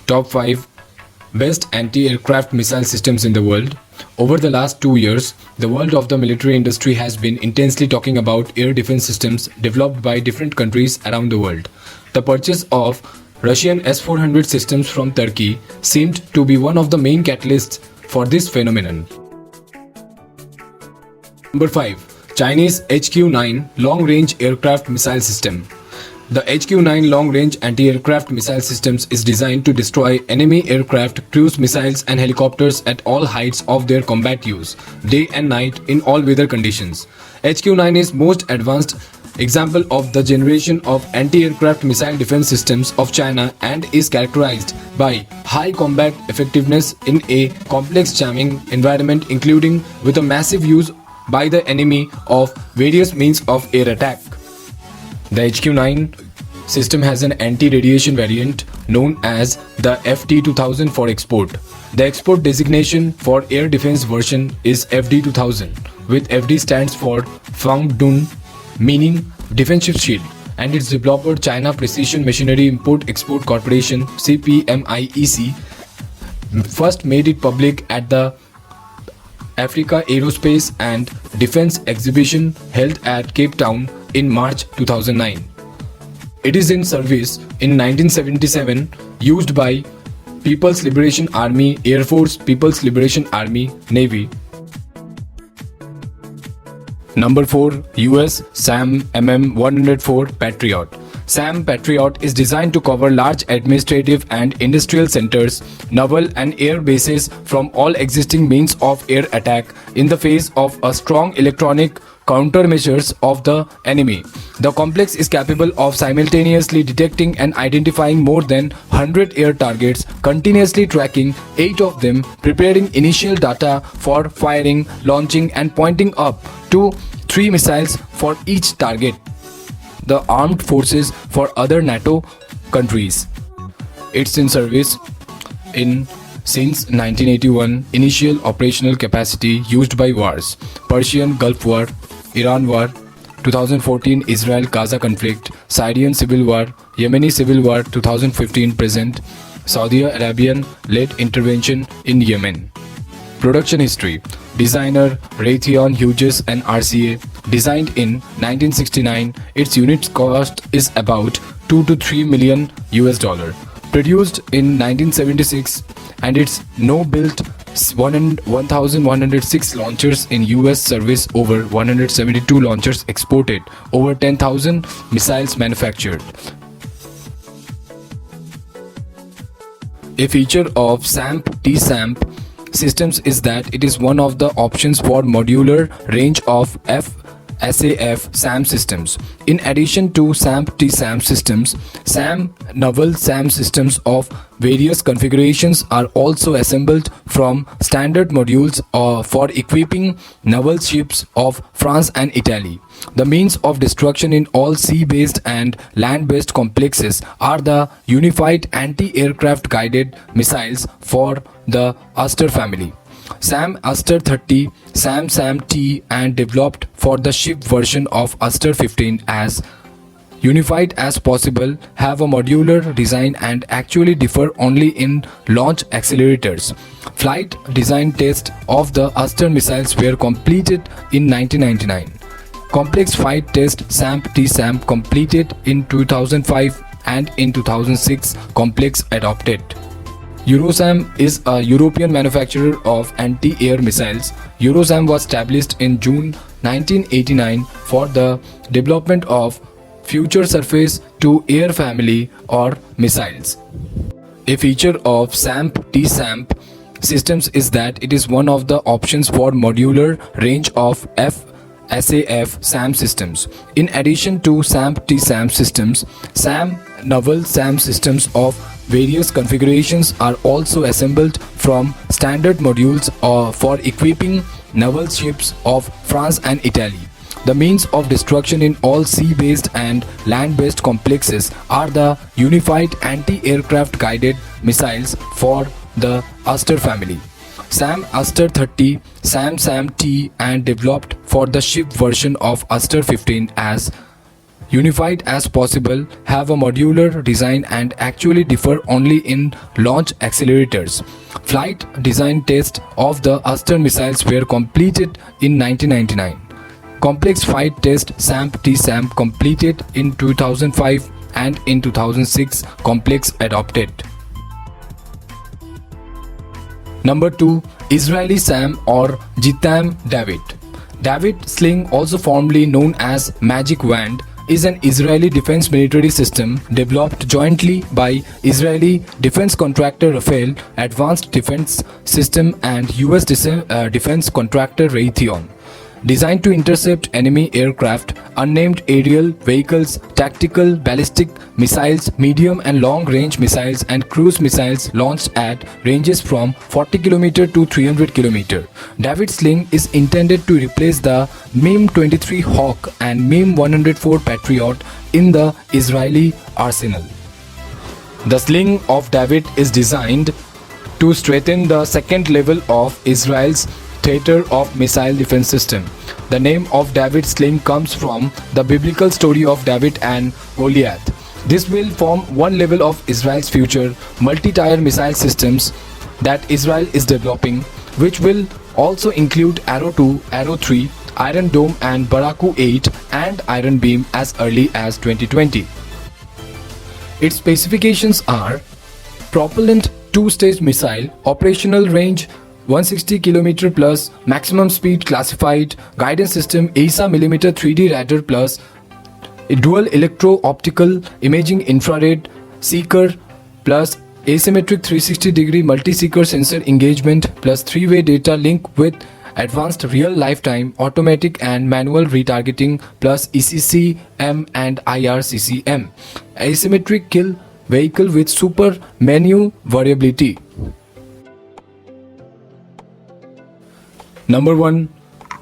Top 5 Best Anti-Aircraft Missile Systems in the World. Over the last 2 years, the world of the military industry has been intensely talking about air defense systems developed by different countries around the world. The purchase of Russian S-400 systems from Turkey seemed to be one of the main catalysts for this phenomenon. Number 5. Chinese HQ-9 Long-Range Aircraft Missile System. The HQ-9 long-range anti-aircraft missile systems is designed to destroy enemy aircraft, cruise missiles and helicopters at all heights of their combat use, day and night in all weather conditions. HQ-9 is most advanced example of the generation of anti-aircraft missile defense systems of China and is characterized by high combat effectiveness in a complex jamming environment, including with a massive use by the enemy of various means of air attack. The HQ-9 system has an anti-radiation variant known as the FD-2000 for export. The export designation for air defense version is FD-2000, with FD stands for Fang Dun, meaning defensive shield, and its developer China Precision Machinery Import-Export Corporation (CPMIEC) first made it public at the Africa Aerospace and Defense Exhibition held at Cape Town in March 2009. It is in service in 1977, used by People's Liberation Army, Air Force, People's Liberation Army, Navy. Number 4. US SAM MM-104 Patriot. SAM Patriot is designed to cover large administrative and industrial centers, naval and air bases from all existing means of air attack in the face of a strong electronic countermeasures of the enemy. The complex is capable of simultaneously detecting and identifying more than 100 air targets, continuously tracking 8 of them, preparing initial data for firing, launching and pointing up to 3 missiles for each target. The armed forces for other NATO countries. It's in service since 1981. Initial operational capacity used by wars: Persian Gulf War, Iran War, 2014 Israel-Gaza conflict, Syrian Civil War, Yemeni Civil War 2015 present, Saudi Arabian-led intervention in Yemen. Production history: Designer Raytheon Hughes and RCA. Designed in 1969, its unit cost is about 2 to 3 million US dollar. Produced in 1976, and its no-built 1,106 launchers in US service, over 172 launchers exported, over 10,000 missiles manufactured. A feature of SAMP-T-SAMP systems is that it is one of the options for modular range of SAF SAM systems. In addition to SAMP-T-SAM systems, naval SAM systems of various configurations are also assembled from standard modules for equipping naval ships of France and Italy. The means of destruction in all sea-based and land-based complexes are the Unified Anti-Aircraft Guided Missiles for the Aster family. SAM Aster 30, SAM-T, and developed for the ship version of Aster 15 as unified as possible, have a modular design and actually differ only in launch accelerators. Flight design tests of the Aster missiles were completed in 1999. Complex flight test SAMP-T-SAM completed in 2005, and in 2006 complex adopted. Eurosam is a European manufacturer of anti-air missiles. Eurosam was established in June 1989 for the development of future surface-to-air family or missiles. A feature of SAMP-T-SAMP systems is that it is one of the options for modular range of SAF SAM systems. In addition to SAMP-T-SAM systems, naval SAM systems of various configurations are also assembled from standard modules for equipping naval ships of France and Italy. The means of destruction in all sea-based and land-based complexes are the Unified Anti-Aircraft Guided Missiles for the Aster family. SAM Aster 30, SAM-T, and developed for the ship version of Aster 15 as unified as possible, have a modular design and actually differ only in launch accelerators. Flight design tests of the Aster missiles were completed in 1999. Complex Flight Test SAMP-TSAMP completed in 2005 and in 2006 Complex adopted. Number 2. Israeli SAM or JITAM David. David Sling, also formerly known as Magic Wand, is an Israeli defense military system developed jointly by Israeli defense contractor Rafael Advanced Defense System and US defense contractor Raytheon. Designed to intercept enemy aircraft, unmanned aerial vehicles, tactical ballistic missiles, medium and long range missiles and cruise missiles launched at ranges from 40 km to 300 km. David Sling is intended to replace the MIM-23 Hawk and MIM-104 Patriot in the Israeli arsenal. The Sling of David is designed to strengthen the second level of Israel's theater of missile defense system. The name of David Sling comes from the biblical story of David and Goliath. This will form one level of Israel's future multi-tier missile systems that Israel is developing, which will also include Arrow 2, Arrow 3, Iron Dome and Baraku 8 and Iron Beam as early as 2020. Its specifications are: propellant 2-stage missile, operational range 160 km plus, maximum speed classified, guidance system ESA mm 3D radar plus, a dual electro-optical imaging infrared seeker plus asymmetric 360-degree multi-seeker sensor engagement plus 3-way data link with advanced real lifetime automatic and manual retargeting plus ECCM and IRCCM, asymmetric kill vehicle with super menu variability. Number 1.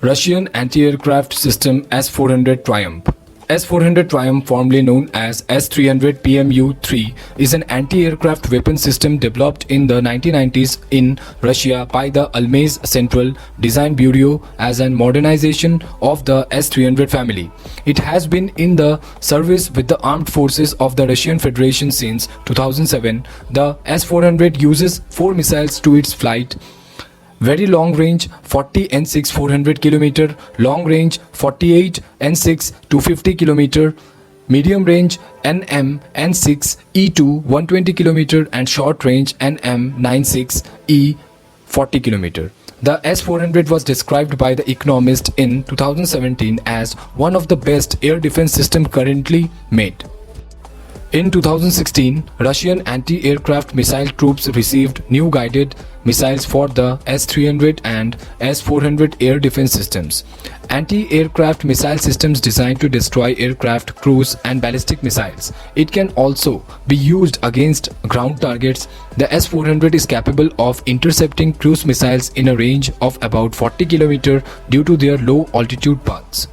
Russian Anti-Aircraft System S-400 Triumph. S-400 Triumph, formerly known as S-300 PMU-3, is an anti-aircraft weapon system developed in the 1990s in Russia by the Almaz Central Design Bureau as a modernization of the S-300 family. It has been in the service with the armed forces of the Russian Federation since 2007. The S-400 uses 4 missiles to its flight: very long range 40 N6 400 km, long range 48 N6 250 km, medium range NM N6 E2 120 km and short range NM 96 E 40 km. The S-400 was described by The Economist in 2017 as one of the best air defense systems currently made. In 2016, Russian anti-aircraft missile troops received new guided missiles for the S-300 and S-400 air defense systems. Anti-aircraft missile systems designed to destroy aircraft, cruise and ballistic missiles. It can also be used against ground targets. The S-400 is capable of intercepting cruise missiles in a range of about 40 km due to their low altitude paths.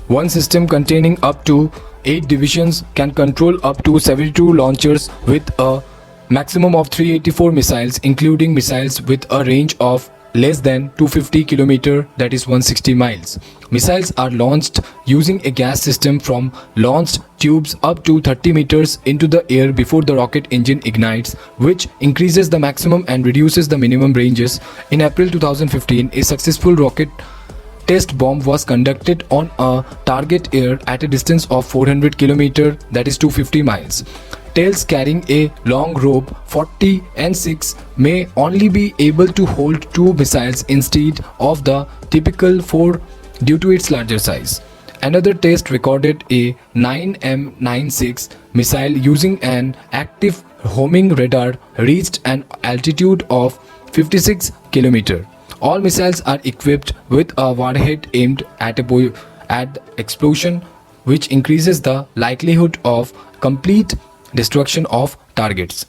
One system containing up to 8 divisions can control up to 72 launchers with a maximum of 384 missiles, including missiles with a range of less than 250 km, that is 160 miles. Missiles are launched using a gas system from launched tubes up to 30 meters into the air before the rocket engine ignites, which increases the maximum and reduces the minimum ranges. In April 2015, a successful rocket test bomb was conducted on a target air at a distance of 400 km, that is 250 miles. Tails carrying a long rope 40 N6 may only be able to hold 2 missiles instead of the typical 4 due to its larger size. Another test recorded a 9M96 missile using an active homing radar reached an altitude of 56 km. All missiles are equipped with a warhead aimed at explosion, which increases the likelihood of complete destruction of targets.